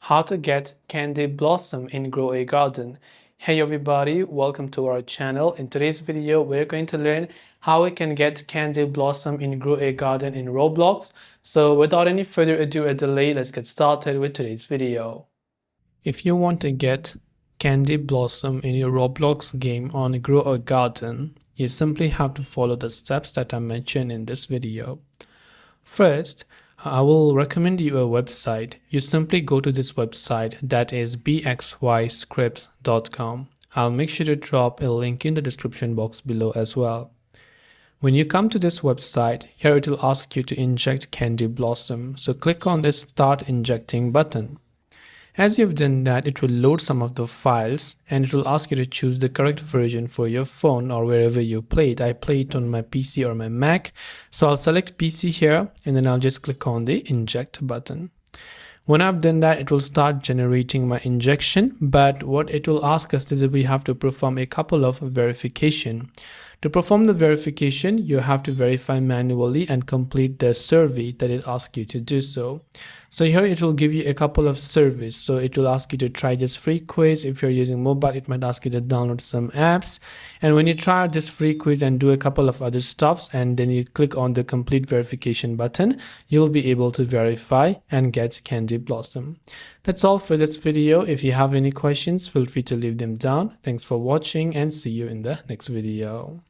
how to get candy blossom in Grow a Garden. Hey everybody, welcome to our channel. In today's video, we're going to learn how we can get candy blossom in Grow a Garden in Roblox. So without any further ado or delay, let's get started with today's video. If you want to get candy blossom in your Roblox game on Grow a Garden, you simply have to follow the steps that I mentioned in this video. First, I will recommend you a website. You simply go to this website, that is bxyscripts.com. I'll make sure to drop a link in the description box below as well. When you come to this website, here it will ask you to inject candy blossom. So click on this Start Injecting button. As you've done that, it will load some of the files and it will ask you to choose the correct version for your phone or wherever you play it. I play it on my PC or my Mac. So I'll select PC here and then I'll just click on the Inject button. When I've done that, it will start generating my injection, but what it will ask us is that we have to perform a couple of verification. To perform the verification, you have to verify manually and complete the survey that it asks you to do so. So here it will give you a couple of surveys. So it will ask you to try this free quiz. If you're using mobile, it might ask you to download some apps. And when you try this free quiz and do a couple of other stuffs and then you click on the complete verification button, you'll be able to verify and get candy blossom. That's all for this video. If you have any questions, feel free to leave them down. Thanks for watching and see you in the next video.